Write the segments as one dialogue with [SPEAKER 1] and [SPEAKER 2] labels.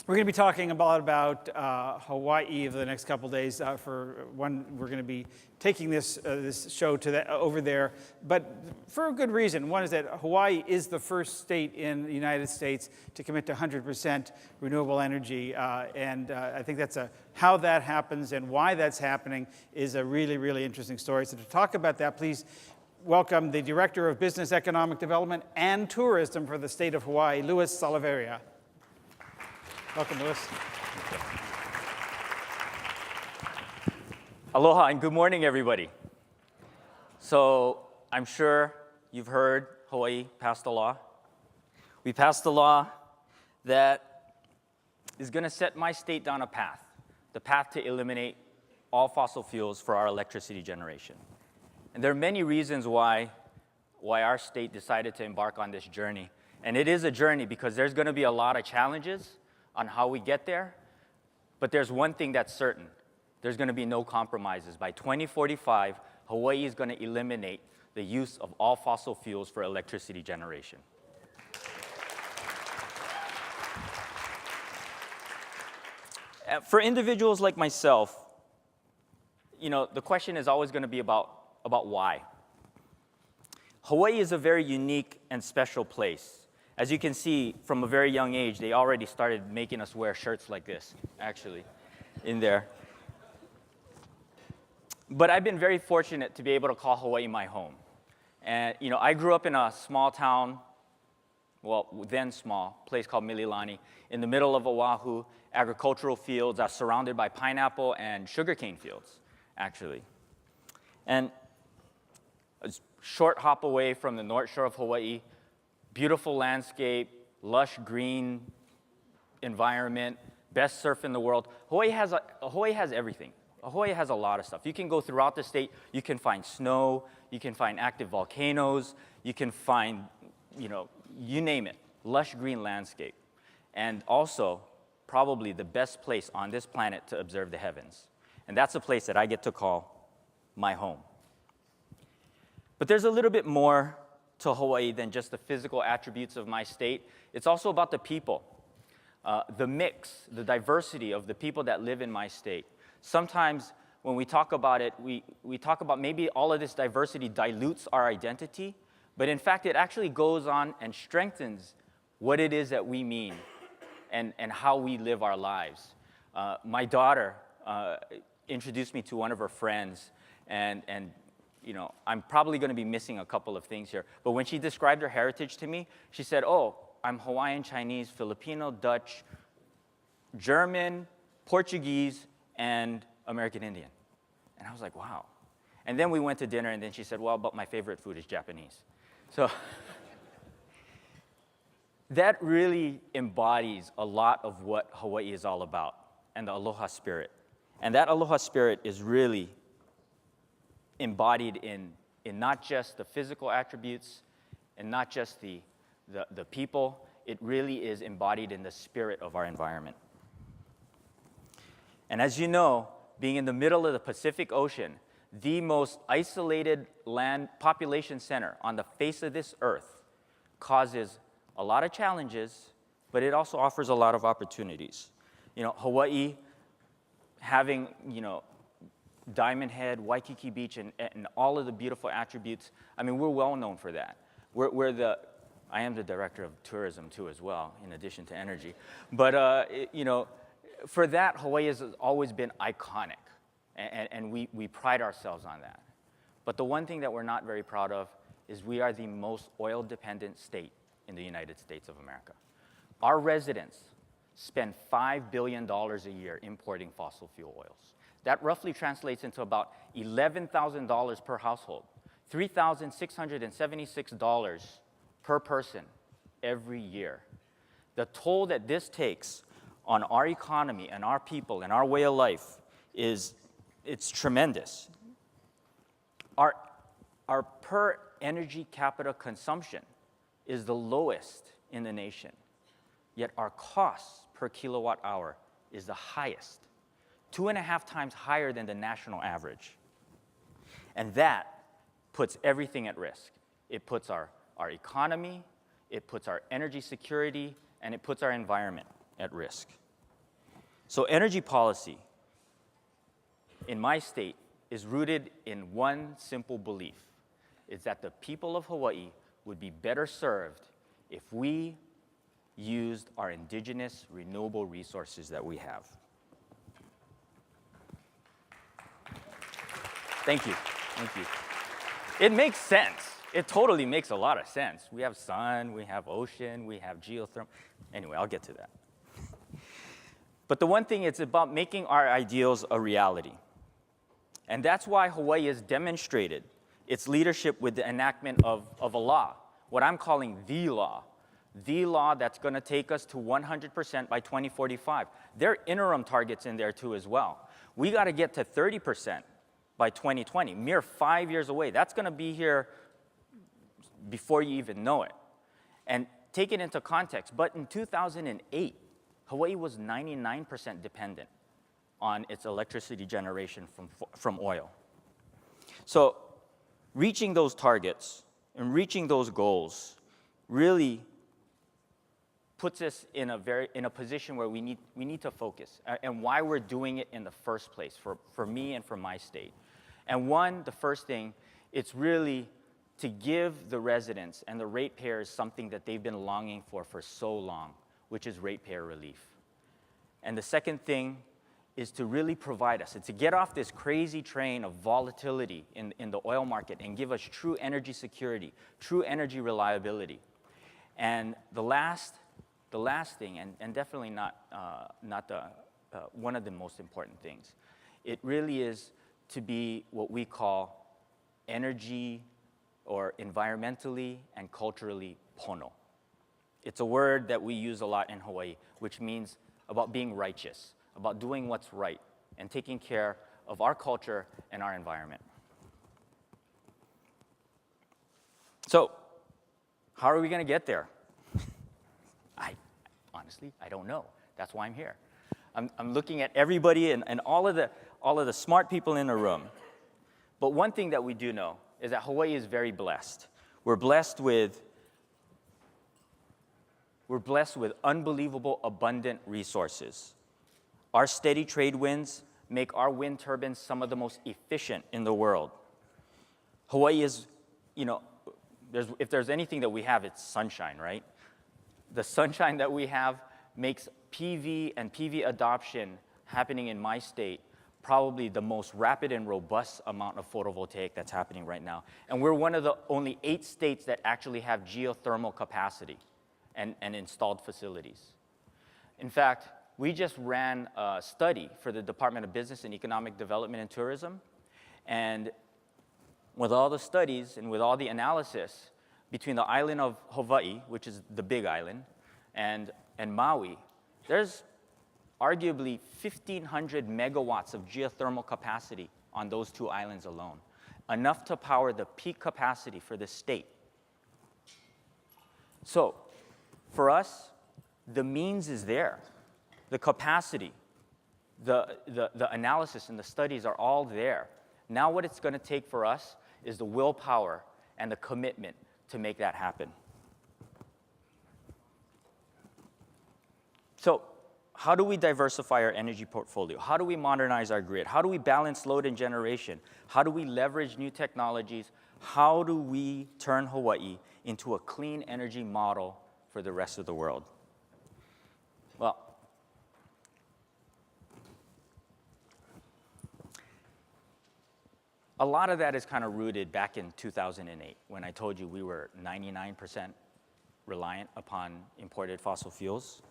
[SPEAKER 1] We're going to be talking a lot about Hawaii over the next couple of days. For one, we're going to be taking this show to over there, but for a good reason. One is that Hawaii is the first state in the United States to commit to 100% renewable energy, and I think that's how that happens and why that's happening is a really, really interesting story. So to talk about that, please welcome the Director of Business, Economic Development, and Tourism for the state of Hawaii, Louis Salaveria. Welcome, Louis.
[SPEAKER 2] Aloha and good morning, everybody. So I'm sure you've heard Hawaii passed a law. We passed a law that is going to set my state down a path, the path to eliminate all fossil fuels for our electricity generation. And there are many reasons why our state decided to embark on this journey. And it is a journey because there's going to be a lot of challenges on how we get there, but there's one thing that's certain. There's going to be no compromises. By 2045, Hawaii is going to eliminate the use of all fossil fuels for electricity generation. For individuals like myself, the question is always going to be about why. Hawaii is a very unique and special place. As you can see, from a very young age, they already started making us wear shirts like this, actually, in there. But I've been very fortunate to be able to call Hawaii my home. And, I grew up in a small town, well, then small, place called Mililani, in the middle of Oahu, agricultural fields surrounded by pineapple and sugarcane fields, actually. And a short hop away from the North Shore of Hawaii, beautiful landscape, lush green environment, best surf in the world. Hawaii has everything. Hawaii has a lot of stuff. You can go throughout the state. You can find snow. You can find active volcanoes. You can find, you name it, lush green landscape. And also, probably the best place on this planet to observe the heavens. And that's a place that I get to call my home. But there's a little bit more to Hawaii than just the physical attributes of my state. It's also about the people, the mix, the diversity of the people that live in my state. Sometimes when we talk about it, we talk about maybe all of this diversity dilutes our identity, but in fact, it actually goes on and strengthens what it is that we mean and how we live our lives. My daughter introduced me to one of her friends, and I'm probably going to be missing a couple of things here. But when she described her heritage to me, she said, oh, I'm Hawaiian, Chinese, Filipino, Dutch, German, Portuguese, and American Indian. And I was like, wow. And then we went to dinner, and then she said, well, but my favorite food is Japanese. So that really embodies a lot of what Hawaii is all about, and the aloha spirit. And that aloha spirit is really embodied in not just the physical attributes and not just the people. It really is embodied in the spirit of our environment. And as you know, being in the middle of the Pacific Ocean, the most isolated land population center on the face of this earth, causes a lot of challenges, but it also offers a lot of opportunities. Hawaii having, Diamond Head, Waikiki Beach, and all of the beautiful attributes. I mean, we're well known for that. I am the director of tourism too as well, in addition to energy. But, for that, Hawaii has always been iconic, and we pride ourselves on that. But the one thing that we're not very proud of is we are the most oil-dependent state in the United States of America. Our residents spend $5 billion a year importing fossil fuel oils. That roughly translates into about $11,000 per household, $3,676 per person every year. The toll that this takes on our economy and our people and our way of life it's tremendous. Our per energy capita consumption is the lowest in the nation, yet our costs per kilowatt hour is the highest. 2.5 times higher than the national average. And that puts everything at risk. It puts our economy, it puts our energy security, and it puts our environment at risk. So energy policy in my state is rooted in one simple belief. It's that the people of Hawaii would be better served if we used our indigenous renewable resources that we have. Thank you. Thank you. It makes sense. It totally makes a lot of sense. We have sun, we have ocean, we have geothermal. Anyway, I'll get to that. But the one thing, it's about making our ideals a reality. And that's why Hawaii has demonstrated its leadership with the enactment of a law, what I'm calling the law that's going to take us to 100% by 2045. There are interim targets in there too as well. We got to get to 30% by 2020, mere 5 years away. That's going to be here before you even know it. And take it into context, but in 2008, Hawaii was 99% dependent on its electricity generation from oil. So reaching those targets and reaching those goals really puts us in a position where we need to focus and why we're doing it in the first place for me and for my state. And the first thing, it's really to give the residents and the ratepayers something that they've been longing for so long, which is ratepayer relief. And the second thing is to really provide us, and to get off this crazy train of volatility in the oil market and give us true energy security, true energy reliability. And the last thing, and definitely not one of the most important things, it really is to be what we call energy or environmentally and culturally pono. It's a word that we use a lot in Hawaii, which means about being righteous, about doing what's right, and taking care of our culture and our environment. So, how are we going to get there? Honestly, I don't know. That's why I'm here. I'm looking at everybody and all of the smart people in the room. But one thing that we do know is that Hawaii is very blessed. We're blessed with unbelievable abundant resources. Our steady trade winds make our wind turbines some of the most efficient in the world. Hawaii is, if there's anything that we have, it's sunshine, right? The sunshine that we have makes PV and PV adoption happening in my state probably the most rapid and robust amount of photovoltaic that's happening right now. And we're one of the only 8 states that actually have geothermal capacity and installed facilities. In fact, we just ran a study for the Department of Business and Economic Development and Tourism. And with all the studies and with all the analysis between the island of Hawaii, which is the big island, and Maui, there's arguably 1,500 megawatts of geothermal capacity on those 2 islands alone, enough to power the peak capacity for the state. So, for us, the means is there. The capacity, the analysis and the studies are all there. Now what it's going to take for us is the willpower and the commitment to make that happen. So, how do we diversify our energy portfolio? How do we modernize our grid? How do we balance load and generation? How do we leverage new technologies? How do we turn Hawaii into a clean energy model for the rest of the world? Well, a lot of that is kind of rooted back in 2008 when I told you we were 99% reliant upon imported fossil fuels.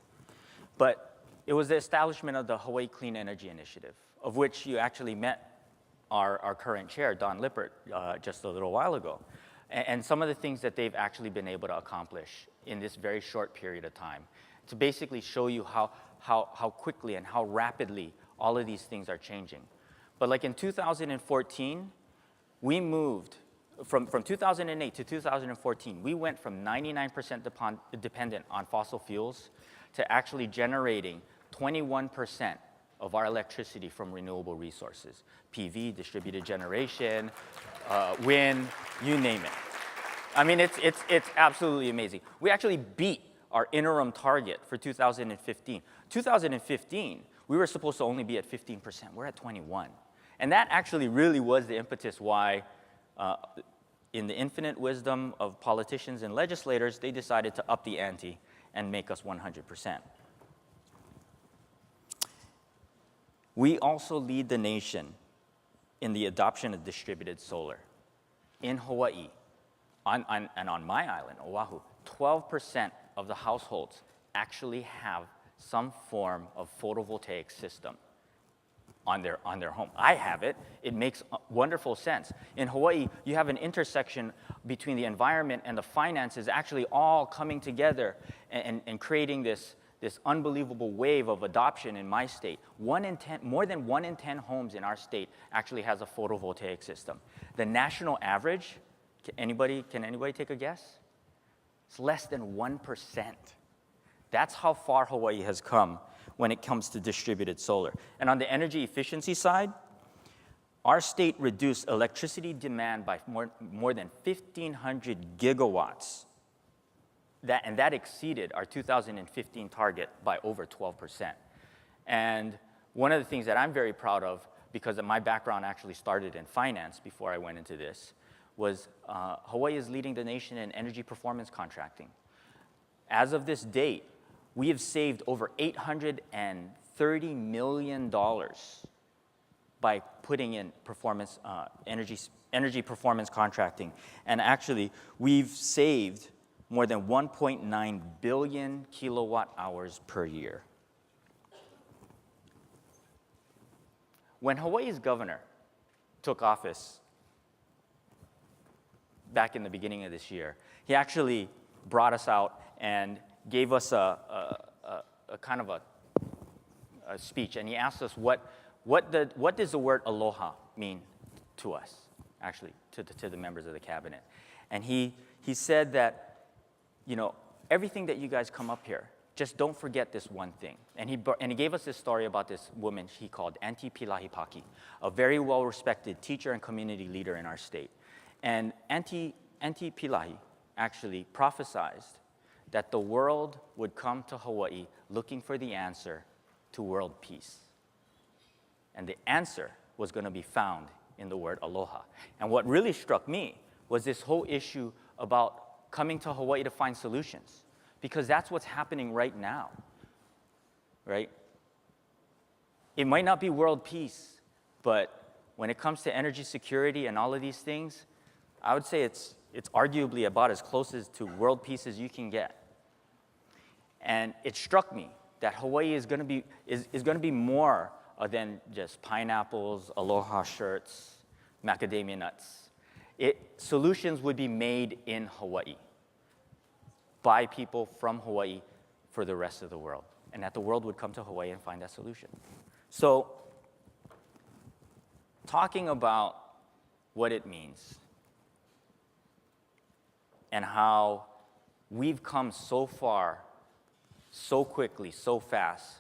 [SPEAKER 2] But it was the establishment of the Hawaii Clean Energy Initiative, of which you actually met our current chair, Don Lippert, just a little while ago. And some of the things that they've actually been able to accomplish in this very short period of time, to basically show you how quickly and how rapidly all of these things are changing. But like in 2014, we moved, from 2008 to 2014, we went from 99% dependent on fossil fuels to actually generating 21% of our electricity from renewable resources. PV, distributed generation, wind, you name it. I mean, it's absolutely amazing. We actually beat our interim target for 2015. 2015 We were supposed to only be at 15%. We're at 21. And that actually really was the impetus why, in the infinite wisdom of politicians and legislators, they decided to up the ante and make us 100%. We also lead the nation in the adoption of distributed solar. In Hawaii, and on my island, Oahu, 12% of the households actually have some form of photovoltaic system on their home. I have it. It makes wonderful sense. In Hawaii, you have an intersection between the environment and the finances actually all coming together and creating this unbelievable wave of adoption in my state. More than 1 in 10 homes in our state actually has a photovoltaic system. The national average, can anybody take a guess? It's less than 1%. That's how far Hawaii has come when it comes to distributed solar. And on the energy efficiency side, our state reduced electricity demand by more than 1,500 gigawatts. That exceeded our 2015 target by over 12%. And one of the things that I'm very proud of, because my background actually started in finance before I went into this, was Hawaii is leading the nation in energy performance contracting. As of this date, we have saved over $830 million by putting in energy performance contracting. And actually, we've saved more than 1.9 billion kilowatt hours per year. When Hawaii's governor took office back in the beginning of this year, he actually brought us out and gave us a kind of a speech, and he asked us what does the word aloha mean to us, actually, to the members of the cabinet. And he said that, everything that you guys come up here, just don't forget this one thing. And he gave us this story about this woman he called Auntie Pilahipaki, a very well-respected teacher and community leader in our state. And Auntie Pilahi actually prophesied that the world would come to Hawaii looking for the answer to world peace. And the answer was going to be found in the word aloha. And what really struck me was this whole issue about coming to Hawaii to find solutions, because that's what's happening right now, right? It might not be world peace, but when it comes to energy security and all of these things, I would say it's arguably about as close as to world peace as you can get. And it struck me that Hawaii is going to be more than just pineapples, aloha shirts, macadamia nuts. Solutions would be made in Hawaii by people from Hawaii for the rest of the world, and that the world would come to Hawaii and find that solution. So, talking about what it means and how we've come so far, so quickly, so fast,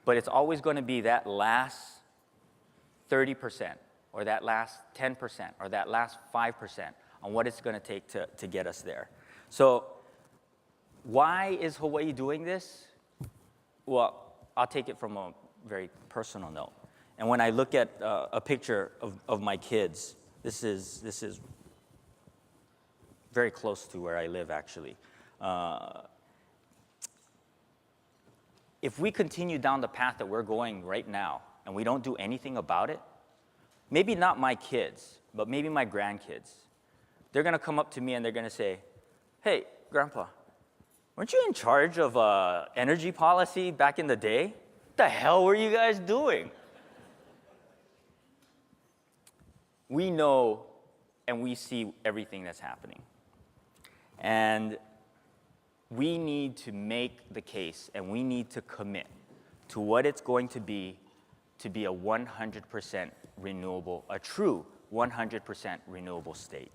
[SPEAKER 2] but it's always going to be that last 30%, or that last 10%, or that last 5% on what it's going to take to get us there. So why is Hawaii doing this? Well, I'll take it from a very personal note. And when I look at a picture of my kids, this is very close to where I live, actually. If we continue down the path that we're going right now, and we don't do anything about it, maybe not my kids, but maybe my grandkids, they're going to come up to me and they're going to say, "Hey, Grandpa, weren't you in charge of energy policy back in the day? What the hell were you guys doing?" We know and we see everything that's happening. And we need to make the case, and we need to commit to what it's going to be a 100% renewable, a true 100% renewable state.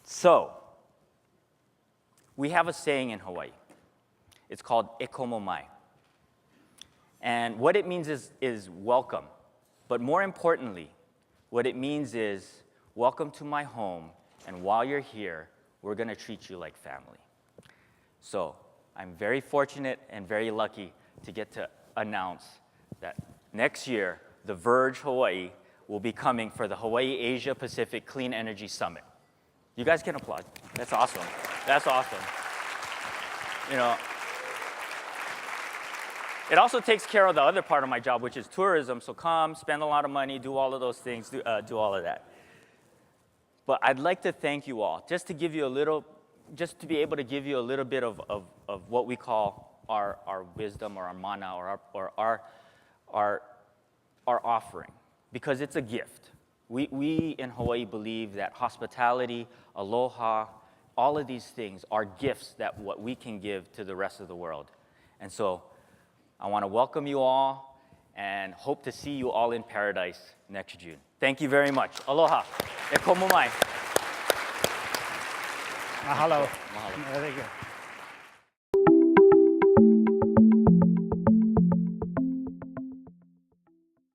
[SPEAKER 2] So, we have a saying in Hawaii. It's called e komo mai. And what it means is welcome. But more importantly, what it means is welcome to my home, and while you're here, we're going to treat you like family. So I'm very fortunate and very lucky to get to announce that next year, the VERGE Hawaii will be coming for the Hawaii Asia Pacific Clean Energy Summit. You guys can applaud. That's awesome. That's awesome. You know, it also takes care of the other part of my job, which is tourism. So come, spend a lot of money, do all of those things, do all of that. But I'd like to thank you all, just to give you a little, just to be able to give you a little bit of what we call our wisdom or our mana or our offering, because it's a gift. We in Hawaii believe that hospitality, aloha, all of these things are gifts that what we can give to the rest of the world. And so I want to welcome you all and hope to see you all in paradise next June. Thank you very much. Aloha. E komo mai.
[SPEAKER 1] Mahalo.
[SPEAKER 2] Mahalo.
[SPEAKER 1] There you go.